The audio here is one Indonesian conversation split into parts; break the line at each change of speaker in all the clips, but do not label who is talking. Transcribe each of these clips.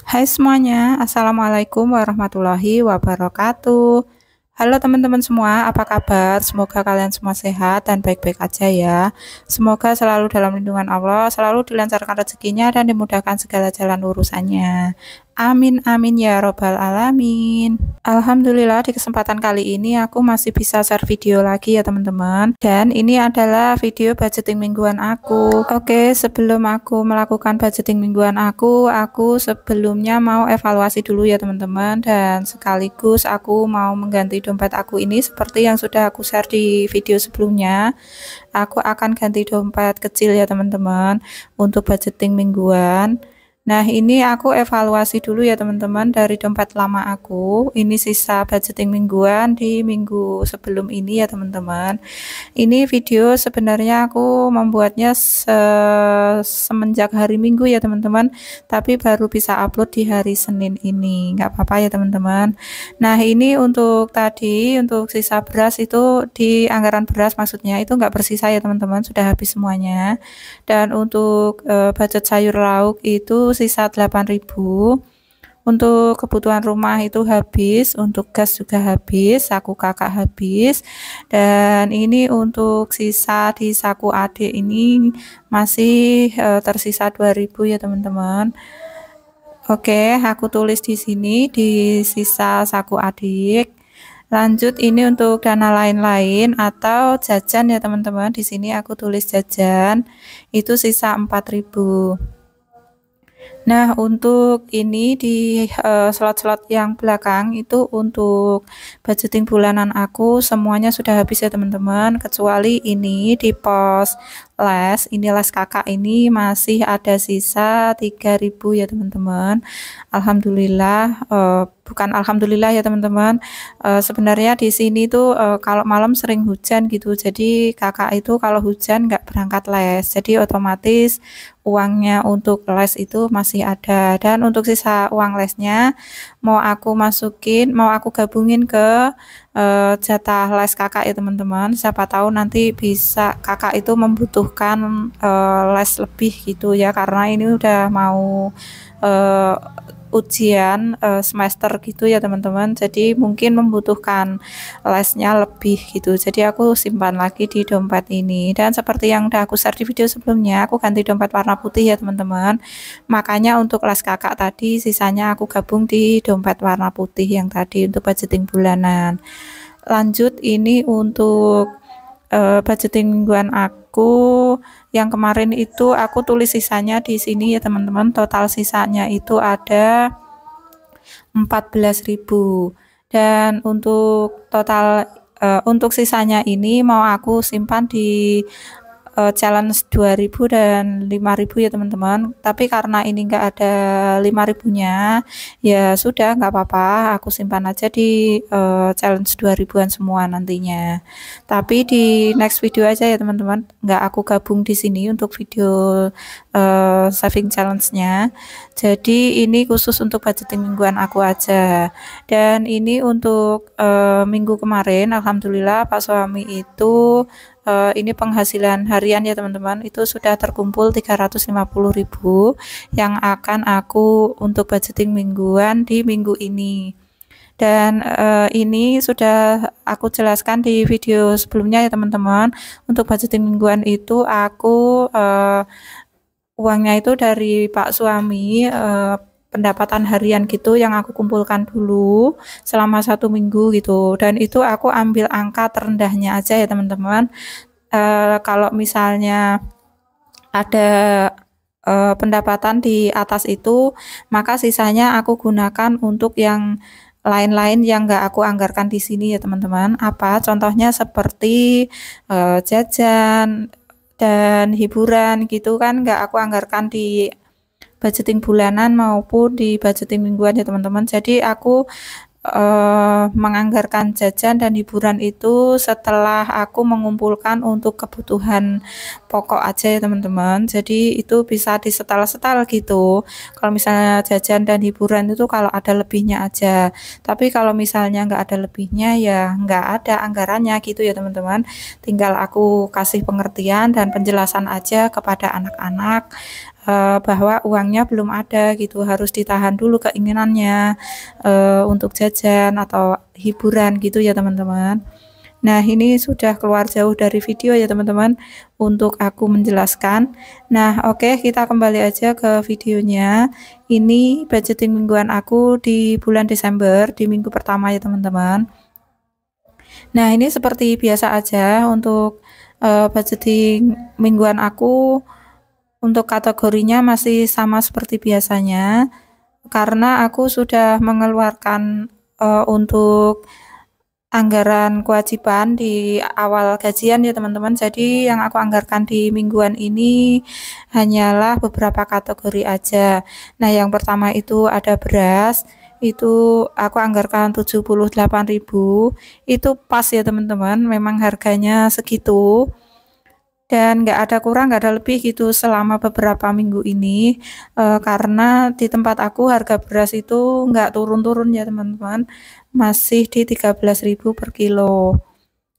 Hai semuanya, Assalamualaikum warahmatullahi wabarakatuh. Halo teman-teman semua, apa kabar? Semoga kalian semua sehat dan baik-baik aja ya. Semoga selalu dalam lindungan Allah, selalu dilancarkan rezekinya dan dimudahkan segala jalan urusannya. Amin amin ya robbal alamin. Alhamdulillah di kesempatan kali ini aku masih bisa share video lagi ya teman-teman. Dan ini adalah video budgeting mingguan aku. Oke, sebelum aku melakukan budgeting mingguan aku sebelumnya mau evaluasi dulu ya teman-teman. Dan sekaligus aku mau mengganti dompet aku ini seperti yang sudah aku share di video sebelumnya. Aku akan ganti dompet kecil ya teman-teman untuk budgeting mingguan. Nah, ini aku evaluasi dulu ya teman-teman dari dompet lama aku. Ini sisa budgeting mingguan di minggu sebelum ini ya teman-teman. Ini video sebenarnya aku membuatnya semenjak hari Minggu ya teman-teman, tapi baru bisa upload di hari Senin ini. Nggak apa-apa ya teman-teman. Nah, ini untuk tadi, untuk sisa beras itu di anggaran beras maksudnya itu nggak bersisa ya teman-teman, sudah habis semuanya. Dan untuk budget sayur lauk itu sisa 8.000. Untuk kebutuhan rumah itu habis, untuk gas juga habis, saku kakak habis, dan ini untuk sisa di saku adik ini masih tersisa 2.000 ya teman-teman. Oke, aku tulis di sini di sisa saku adik. Lanjut ini untuk dana lain-lain atau jajan ya teman-teman. Di sini aku tulis jajan itu sisa 4.000. Nah, untuk ini di slot-slot yang belakang itu untuk budgeting bulanan aku semuanya sudah habis ya teman-teman, kecuali ini di pos les, ini les kakak ini masih ada sisa 3.000 ya teman-teman. Alhamdulillah, bukan alhamdulillah ya teman-teman. Sebenarnya di sini tuh kalau malam sering hujan gitu, jadi kakak itu kalau hujan nggak berangkat les, jadi otomatis uangnya untuk les itu masih ada. Dan untuk sisa uang lesnya mau aku masukin, mau aku gabungin ke jatah les kakak ya teman-teman. Siapa tahu nanti bisa kakak itu membutuhkan les lebih gitu ya, karena ini udah mau ujian semester gitu ya teman-teman, jadi mungkin membutuhkan lesnya lebih gitu, jadi aku simpan lagi di dompet ini. Dan seperti yang udah aku share di video sebelumnya, aku ganti dompet warna putih ya teman-teman, makanya untuk les kakak tadi sisanya aku gabung di dompet warna putih yang tadi untuk budgeting bulanan. Lanjut ini untuk budgeting mingguan aku yang kemarin itu aku tulis sisanya di sini ya teman-teman, total sisanya itu ada 14.000. Dan untuk total untuk sisanya ini mau aku simpan di challenge 2.000 dan 5.000 ya teman-teman, tapi karena ini enggak ada 5.000-nya ya sudah, nggak apa-apa, aku simpan aja di challenge 2.000-an semua nantinya. Tapi di next video aja ya teman-teman, nggak aku gabung di sini untuk video saving challenge-nya. Jadi ini khusus untuk budgeting mingguan aku aja. Dan ini untuk minggu kemarin alhamdulillah Pak suami itu ini penghasilan harian ya teman-teman, itu sudah terkumpul 350.000 yang akan aku untuk budgeting mingguan di minggu ini. Dan ini sudah aku jelaskan di video sebelumnya ya teman-teman, untuk budgeting mingguan itu aku uangnya itu dari Pak suami, pendapatan harian gitu yang aku kumpulkan dulu selama 1 minggu gitu, dan itu aku ambil angka terendahnya aja ya teman-teman. Kalau misalnya ada pendapatan di atas itu, maka sisanya aku gunakan untuk yang lain-lain yang nggak aku anggarkan di sini ya teman-teman. Apa contohnya seperti jajan dan hiburan gitu kan, nggak aku anggarkan di budgeting bulanan maupun di budgeting mingguan ya teman-teman. Jadi aku menganggarkan jajan dan hiburan itu setelah aku mengumpulkan untuk kebutuhan pokok aja ya teman-teman. Jadi itu bisa disetel-setel gitu. Kalau misalnya jajan dan hiburan itu kalau ada lebihnya aja. Tapi kalau misalnya nggak ada lebihnya ya nggak ada anggarannya gitu ya teman-teman. Tinggal aku kasih pengertian dan penjelasan aja kepada anak-anak bahwa uangnya belum ada gitu, harus ditahan dulu keinginannya untuk jajan atau hiburan gitu ya teman-teman. Nah, ini sudah keluar jauh dari video ya teman-teman untuk aku menjelaskan. Nah, oke, kita kembali aja ke videonya. Ini budgeting mingguan aku di bulan Desember, di minggu pertama ya teman-teman. Nah, ini seperti biasa aja untuk budgeting mingguan aku. Untuk kategorinya masih sama seperti biasanya, karena aku sudah mengeluarkan untuk anggaran kewajiban di awal gajian ya teman-teman. Jadi yang aku anggarkan di mingguan ini hanyalah beberapa kategori aja. Nah, yang pertama itu ada beras, itu aku anggarkan 78.000. Itu pas ya teman-teman, memang harganya segitu dan nggak ada kurang nggak ada lebih gitu selama beberapa minggu ini, karena di tempat aku harga beras itu nggak turun-turun ya teman-teman, masih di 13.000 per kilo.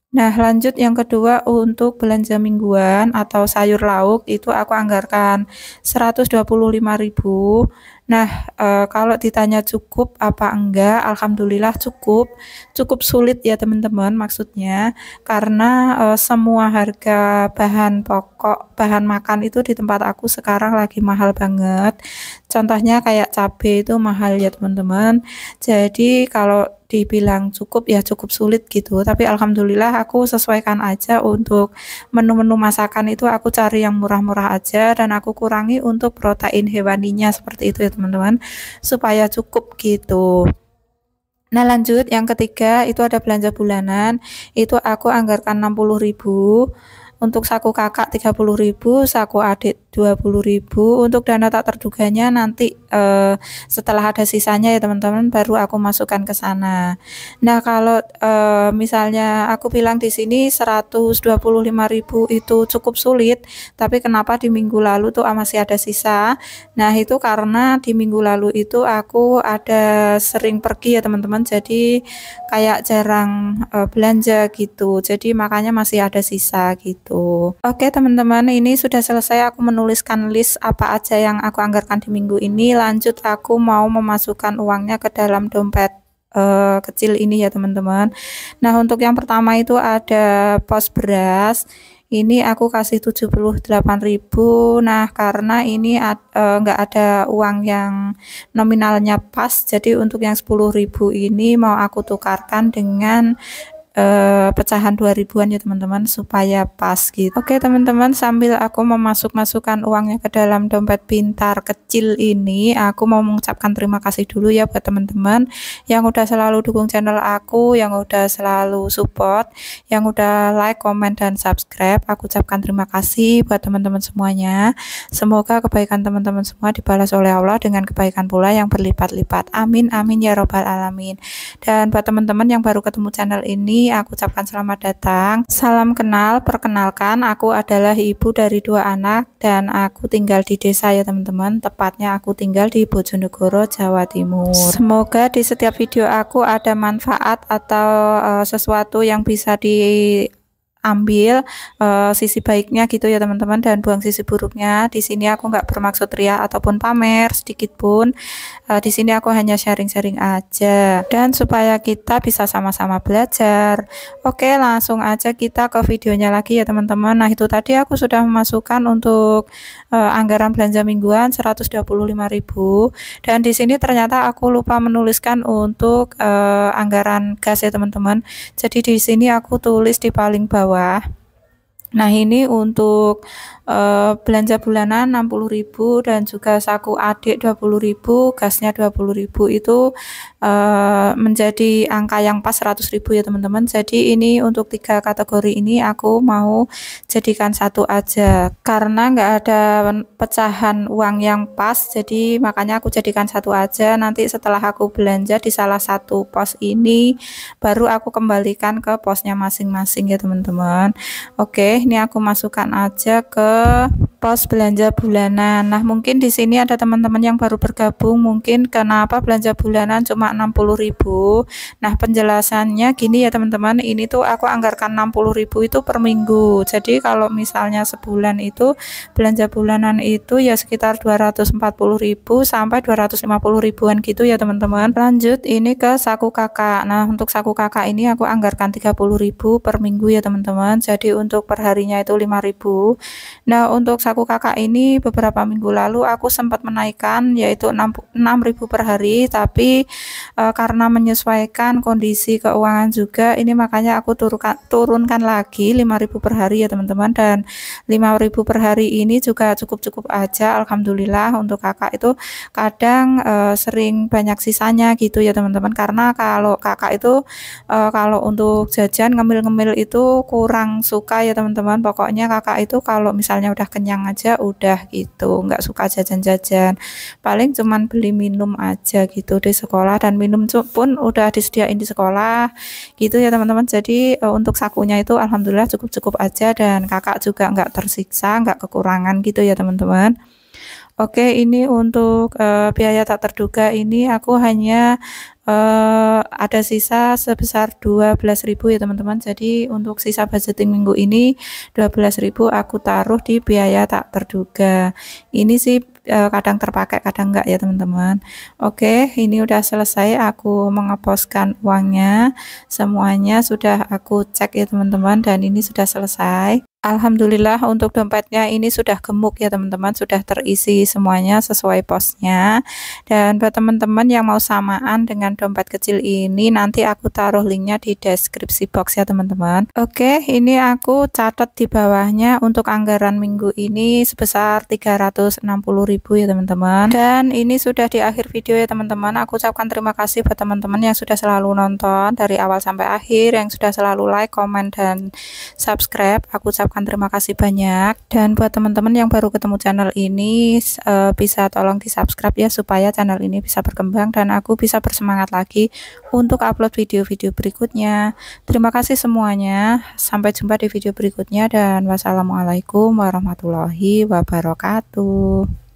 Nah, lanjut yang kedua untuk belanja mingguan atau sayur lauk itu aku anggarkan 125.000. Nah, kalau ditanya cukup apa enggak, alhamdulillah cukup. Cukup sulit ya teman-teman maksudnya, karena semua harga bahan pokok, bahan makan itu di tempat aku sekarang lagi mahal banget. Contohnya kayak cabai itu mahal ya teman-teman. Jadi kalau dibilang cukup ya cukup sulit gitu, tapi alhamdulillah aku sesuaikan aja untuk menu-menu masakan itu aku cari yang murah-murah aja dan aku kurangi untuk protein hewaninya seperti itu ya teman-teman, supaya cukup gitu. Nah, lanjut yang ketiga itu ada belanja bulanan, itu aku anggarkan 60.000. Untuk saku kakak 30.000, saku adik 20.000. Untuk dana tak terduganya nanti setelah ada sisanya ya teman-teman baru aku masukkan ke sana. Nah, kalau misalnya aku bilang di sini 125.000 itu cukup sulit, tapi kenapa di minggu lalu tuh masih ada sisa? Nah, itu karena di minggu lalu itu aku ada sering pergi ya teman-teman, jadi kayak jarang belanja gitu. Jadi makanya masih ada sisa gitu. Oke teman-teman, ini sudah selesai aku menuliskan list apa aja yang aku anggarkan di minggu ini. Lanjut aku mau memasukkan uangnya ke dalam dompet kecil ini ya teman-teman. Nah, untuk yang pertama itu ada pos beras. Ini aku kasih 78.000. Nah, karena ini nggak ada uang yang nominalnya pas, jadi untuk yang 10.000 ini mau aku tukarkan dengan pecahan 2000-an ya teman-teman supaya pas gitu. Oke teman-teman, sambil aku memasukkan uangnya ke dalam dompet pintar kecil ini, aku mau mengucapkan terima kasih dulu ya buat teman-teman yang udah selalu dukung channel aku, yang udah selalu support, yang udah like, comment, dan subscribe. Aku ucapkan terima kasih buat teman-teman semuanya. Semoga kebaikan teman-teman semua dibalas oleh Allah dengan kebaikan pula yang berlipat-lipat. Amin amin ya robbal alamin. Dan buat teman-teman yang baru ketemu channel ini, aku ucapkan selamat datang. Salam kenal, perkenalkan aku adalah ibu dari 2 anak dan aku tinggal di desa ya teman-teman. Tepatnya aku tinggal di Bojonegoro, Jawa Timur. Semoga di setiap video aku ada manfaat atau sesuatu yang bisa diambil sisi baiknya gitu ya teman-teman, dan buang sisi buruknya. Di sini aku nggak bermaksud ria ataupun pamer sedikit pun. Di sini aku hanya sharing-sharing aja dan supaya kita bisa sama-sama belajar. Oke, langsung aja kita ke videonya lagi ya teman-teman. Nah, itu tadi aku sudah memasukkan untuk anggaran belanja mingguan 125.000, dan di sini ternyata aku lupa menuliskan untuk anggaran gas ya teman-teman. Jadi di sini aku tulis di paling bawah. Nah, ini untuk belanja bulanan 60.000 dan juga saku adik 20.000, gasnya 20.000, itu menjadi angka yang pas 100.000 ya teman-teman. Jadi ini untuk 3 kategori ini aku mau jadikan satu aja karena nggak ada pecahan uang yang pas, jadi makanya aku jadikan satu aja. Nanti setelah aku belanja di salah satu pos ini baru aku kembalikan ke posnya masing-masing ya teman-teman. Oke, ini aku masukkan aja ke pos belanja bulanan. Nah, mungkin di sini ada teman-teman yang baru bergabung, mungkin kenapa belanja bulanan cuma 60.000. Nah, penjelasannya gini ya teman-teman, ini tuh aku anggarkan 60.000 itu per minggu. Jadi kalau misalnya sebulan itu belanja bulanan itu ya sekitar 240.000 sampai 250 ribuan gitu ya teman-teman. Lanjut ini ke saku kakak. Nah, untuk saku kakak ini aku anggarkan 30.000 per minggu ya teman-teman. Jadi untuk perharinya itu 5.000. Nah, untuk saku kakak ini beberapa minggu lalu aku sempat menaikkan yaitu 6.000 per hari, tapi karena menyesuaikan kondisi keuangan juga ini makanya aku turunkan lagi 5.000 per hari ya teman-teman, dan 5.000 per hari ini juga cukup-cukup aja alhamdulillah. Untuk kakak itu kadang sering banyak sisanya gitu ya teman-teman, karena kalau kakak itu kalau untuk jajan ngemil-ngemil itu kurang suka ya teman-teman. Pokoknya kakak itu kalau misalnya udah kenyang aja udah gitu, nggak suka jajan-jajan, paling cuman beli minum aja gitu di sekolah, dan minum pun udah disediain di sekolah gitu ya teman-teman. Jadi untuk sakunya itu alhamdulillah cukup-cukup aja, dan kakak juga nggak tersiksa, nggak kekurangan gitu ya teman-teman. Oke, ini untuk biaya tak terduga ini aku hanya ada sisa sebesar 12.000 ya teman-teman. Jadi untuk sisa budgeting minggu ini 12.000 aku taruh di biaya tak terduga. Ini sih kadang terpakai kadang enggak ya teman-teman. Oke, ini udah selesai aku mengeposkan uangnya, semuanya sudah aku cek ya teman-teman, dan ini sudah selesai. Alhamdulillah untuk dompetnya ini sudah gemuk ya teman-teman, sudah terisi semuanya sesuai posnya. Dan buat teman-teman yang mau samaan dengan dompet kecil ini, nanti aku taruh linknya di deskripsi box ya teman-teman. Oke, ini aku catat di bawahnya untuk anggaran minggu ini sebesar 360.000 ya teman-teman. Dan ini sudah di akhir video ya teman-teman. Aku ucapkan terima kasih buat teman-teman yang sudah selalu nonton dari awal sampai akhir, yang sudah selalu like, komen, dan subscribe. Aku ucapkan terima kasih banyak. Dan buat teman-teman yang baru ketemu channel ini, bisa tolong di subscribe ya, supaya channel ini bisa berkembang dan aku bisa bersemangat lagi untuk upload video-video berikutnya. Terima kasih semuanya, sampai jumpa di video berikutnya, dan wassalamualaikum warahmatullahi wabarakatuh.